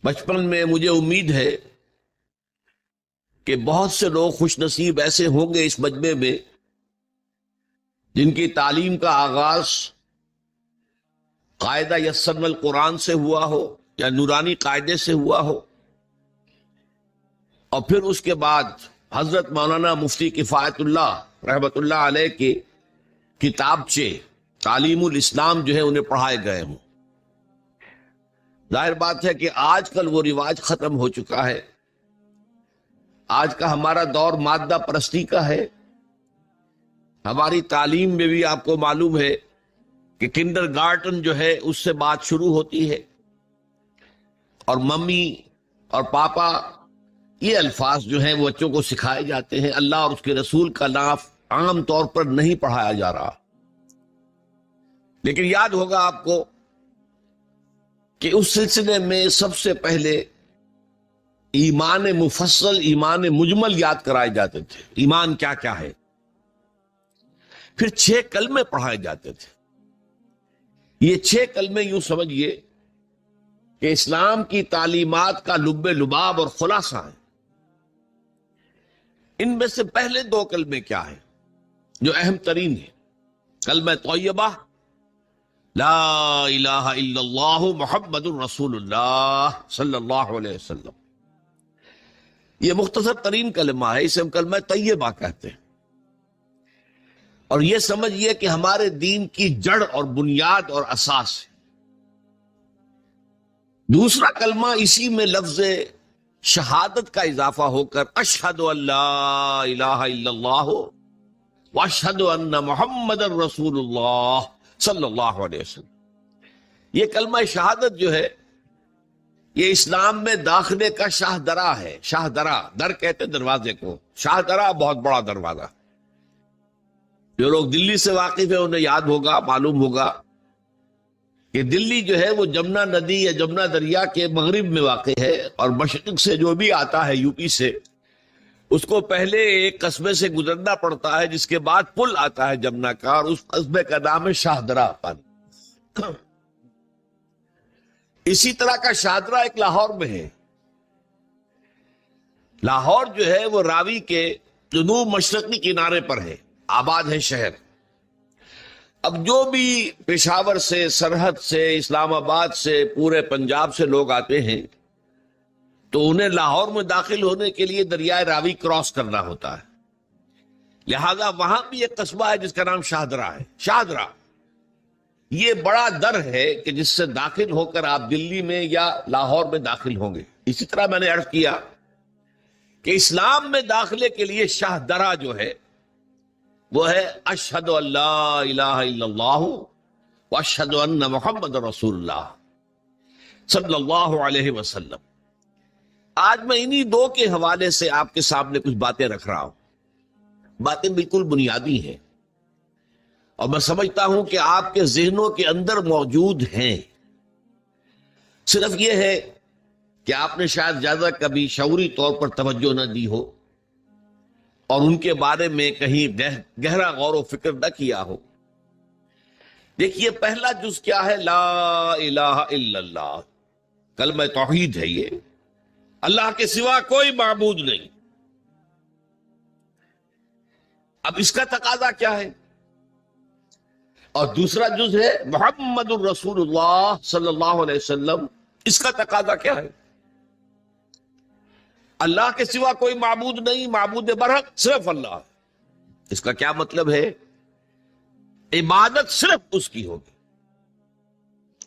بچپن میں مجھے امید ہے کہ بہت سے لوگ خوش نصیب ایسے ہوں گے اس مجمع میں جن کی تعلیم کا آغاز قاعدہ یسرنا القرآن سے ہوا ہو یا نورانی قاعدے سے ہوا ہو، اور پھر اس کے بعد حضرت مولانا مفتی کفایت اللہ رحمۃ اللہ علیہ کے کتابچے تعلیم الاسلام جو ہے انہیں پڑھائے گئے ہوں۔ ظاہر بات ہے کہ آج کل وہ رواج ختم ہو چکا ہے۔ آج کا ہمارا دور مادہ پرستی کا ہے۔ ہماری تعلیم میں بھی آپ کو معلوم ہے کہ کنڈر گارٹن جو ہے اس سے بات شروع ہوتی ہے، اور ممی اور پاپا یہ الفاظ جو ہیں وہ بچوں کو سکھائے جاتے ہیں۔ اللہ اور اس کے رسول کا نام عام طور پر نہیں پڑھایا جا رہا۔ لیکن یاد ہوگا آپ کو کہ اس سلسلے میں سب سے پہلے ایمان مفصل، ایمان مجمل یاد کرائے جاتے تھے۔ ایمان کیا کیا ہے؟ پھر 6 کلمے پڑھائے جاتے تھے۔ یہ 6 کلمے یوں سمجھیے کہ اسلام کی تعلیمات کا لب لباب اور خلاصہ ہے۔ ان میں سے پہلے 2 کلمے کیا ہیں جو اہم ترین ہیں؟ کلمہ طیبہ لا الہ الا اللہ محمد الرسول اللہ صلی اللہ علیہ وسلم، یہ مختصر ترین کلمہ ہے، اسے ہم کلمہ طیبہ کہتے ہیں۔ اور یہ سمجھیے کہ ہمارے دین کی جڑ اور بنیاد اور اساس ہے۔ دوسرا کلمہ اسی میں لفظ شہادت کا اضافہ ہو کر اشہد ان لا الہ الا اللہ واشہد ان محمد الرسول اللہ صلی اللہ علیہ وسلم۔ یہ کلمہ شہادت جو ہے یہ اسلام میں داخلے کا شاہ درا ہے۔ شاہ درا، در کہتے دروازے کو، شاہ درا بہت بڑا دروازہ۔ جو لوگ دلی سے واقف ہیں انہیں یاد ہوگا، معلوم ہوگا کہ دلی جو ہے وہ جمنا ندی یا جمنا دریا کے مغرب میں واقع ہے، اور مشرق سے جو بھی آتا ہے یو پی سے، اس کو پہلے ایک قصبے سے گزرنا پڑتا ہے، جس کے بعد پل آتا ہے جمنا کا، اور اس قصبے کا نام ہے شاہدرہ پانی۔ اسی طرح کا شاہدرہ ایک لاہور میں ہے۔ لاہور جو ہے وہ راوی کے جنوب مشرقی کنارے پر ہے، آباد ہے شہر۔ اب جو بھی پشاور سے، سرحد سے، اسلام آباد سے، پورے پنجاب سے لوگ آتے ہیں تو انہیں لاہور میں داخل ہونے کے لیے دریائے راوی کراس کرنا ہوتا ہے، لہذا وہاں بھی ایک قصبہ ہے جس کا نام شاہدرہ ہے۔ شاہدرہ یہ بڑا در ہے کہ جس سے داخل ہو کر آپ دلی میں یا لاہور میں داخل ہوں گے۔ اسی طرح میں نے عرض کیا کہ اسلام میں داخلے کے لیے شاہدرہ جو ہے وہ ہے اشہد ان لا الہ الا اللہ واشہد ان محمد رسول اللہ صلی اللہ علیہ وسلم۔ آج میں انہی 2 کے حوالے سے آپ کے سامنے کچھ باتیں رکھ رہا ہوں۔ باتیں بالکل بنیادی ہیں، اور میں سمجھتا ہوں کہ آپ کے ذہنوں کے اندر موجود ہیں۔ صرف یہ ہے کہ آپ نے شاید زیادہ کبھی شعوری طور پر توجہ نہ دی ہو، اور ان کے بارے میں کہیں گہرا غور و فکر نہ کیا ہو۔ دیکھیے پہلا جز کیا ہے؟ لا الہ الا اللہ، کلمہ توحید ہے یہ۔ اللہ کے سوا کوئی معبود نہیں۔ اب اس کا تقاضا کیا ہے؟ اور دوسرا جز ہے محمد الرسول اللہ صلی اللہ علیہ وسلم، اس کا تقاضا کیا ہے؟ اللہ کے سوا کوئی معبود نہیں، معبود برحق صرف اللہ۔ اس کا کیا مطلب ہے؟ عبادت صرف اس کی ہوگی،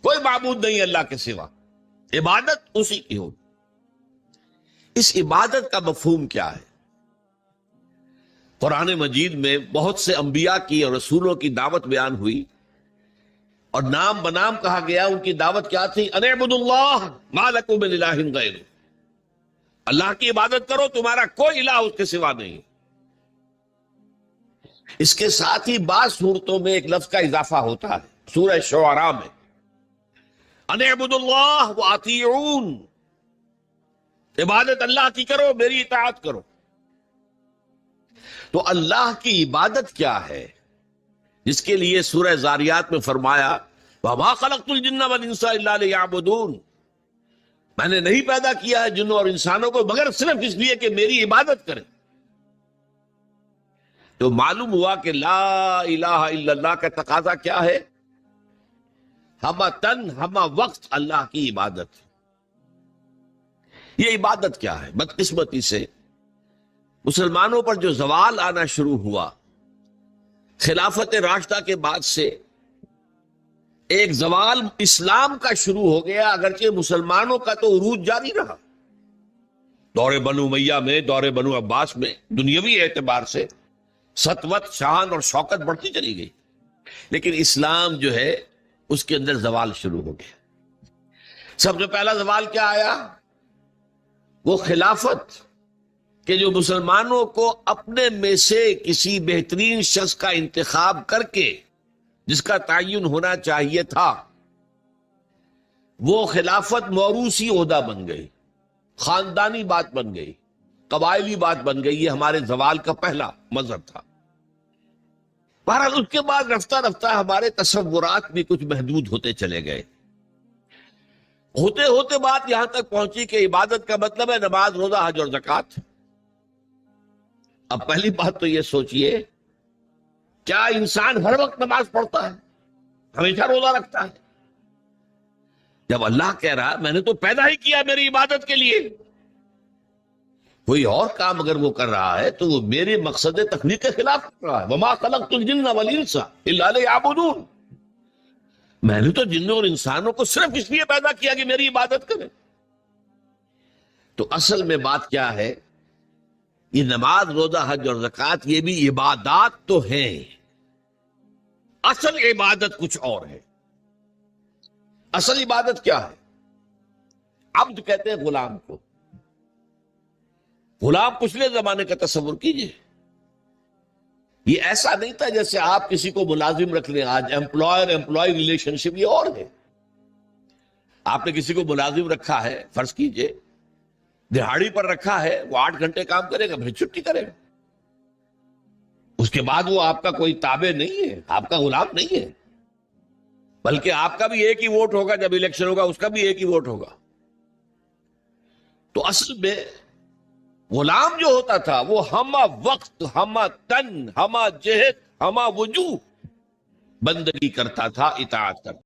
کوئی معبود نہیں اللہ کے سوا، عبادت اسی کی ہوگی۔ اس عبادت کا مفہوم کیا ہے؟ قرآن مجید میں بہت سے انبیاء کی اور رسولوں کی دعوت بیان ہوئی، اور نام بنام کہا گیا۔ ان کی دعوت کیا تھی؟ ان اعبدوا اللہ ما لکم من الہ غیرہ، اللہ کی عبادت کرو، تمہارا کوئی الہ اس کے سوا نہیں۔ اس کے ساتھ ہی بعض صورتوں میں ایک لفظ کا اضافہ ہوتا ہے۔ سورہ شعراء میں ان اعبدوا اللہ واطیعون، عبادت اللہ کی کرو، میری اطاعت کرو۔ تو اللہ کی عبادت کیا ہے جس کے لیے سورہ زاریات میں فرمایا وَمَا خَلَقْتُ الْجِنَّ وَالْإِنسَ إِلَّا لِيَعْبُدُونَ، میں نے نہیں پیدا کیا ہے جنوں اور انسانوں کو مگر صرف اس لیے کہ میری عبادت کریں. تو معلوم ہوا کہ لا الہ الا اللہ کا تقاضا کیا ہے؟ ہمہ تن ہمہ وقت اللہ کی عبادت. یہ عبادت کیا ہے؟ بدقسمتی سے مسلمانوں پر جو زوال آنا شروع ہوا خلافت راشدہ کے بعد سے، ایک زوال اسلام کا شروع ہو گیا، اگرچہ مسلمانوں کا تو عروج جاری رہا. دور بنو امیہ میں، دور بنو عباس میں دنیاوی اعتبار سے سطوت، شان اور شوکت بڑھتی چلی گئی، لیکن اسلام جو ہے اس کے اندر زوال شروع ہو گیا. سب سے پہلا زوال کیا آیا؟ وہ خلافت کہ جو مسلمانوں کو اپنے میں سے کسی بہترین شخص کا انتخاب کر کے جس کا تعین ہونا چاہیے تھا، وہ خلافت موروثی عہدہ بن گئی، خاندانی بات بن گئی، قبائلی بات بن گئی. یہ ہمارے زوال کا پہلا مظہر تھا. بہرحال اس کے بعد رفتہ رفتہ ہمارے تصورات بھی کچھ محدود ہوتے چلے گئے. ہوتے ہوتے بات یہاں تک پہنچی کہ عبادت کا مطلب ہے نماز، روزہ، حج اور زکوٰۃ. اب پہلی بات تو یہ سوچئے، کیا انسان ہر وقت نماز پڑھتا ہے، ہمیشہ روزہ رکھتا ہے؟ جب اللہ کہہ رہا میں نے تو پیدا ہی کیا میری عبادت کے لیے، کوئی اور کام اگر وہ کر رہا ہے تو وہ میرے مقصد تخلیق کے خلاف کر رہا ہے. وما خلقت الجن والانس الا لیعبدون. میں نے تو جنوں اور انسانوں کو صرف اس لیے پیدا کیا کہ میری عبادت کریں. تو اصل میں بات کیا ہے؟ یہ نماز، روزہ، حج اور زکوٰۃ یہ بھی عبادات تو ہیں، اصل عبادت کچھ اور ہے. اصل عبادت کیا ہے؟ عبد کہتے ہیں غلام کو. غلام پچھلے زمانے کا تصور کیجئے. یہ ایسا نہیں تھا جیسے آپ کسی کو ملازم رکھ لیں. آج امپلائر امپلائی ریلیشن شپ یہ اور ہے. آپ نے کسی کو ملازم رکھا ہے، فرض کیجئے دہاڑی پر رکھا ہے، وہ 8 گھنٹے کام کرے گا، پھر چھٹی کرے گا. اس کے بعد وہ آپ کا کوئی تابع نہیں ہے، آپ کا غلام نہیں ہے، بلکہ آپ کا بھی ایک ہی ووٹ ہوگا. جب الیکشن ہوگا اس کا بھی ایک ہی ووٹ ہوگا. تو اصل میں غلام جو ہوتا تھا وہ ہمہ وقت، ہمہ تن، ہمہ جہت، ہمہ وجوہ بندگی کرتا تھا، اطاعت کرتا.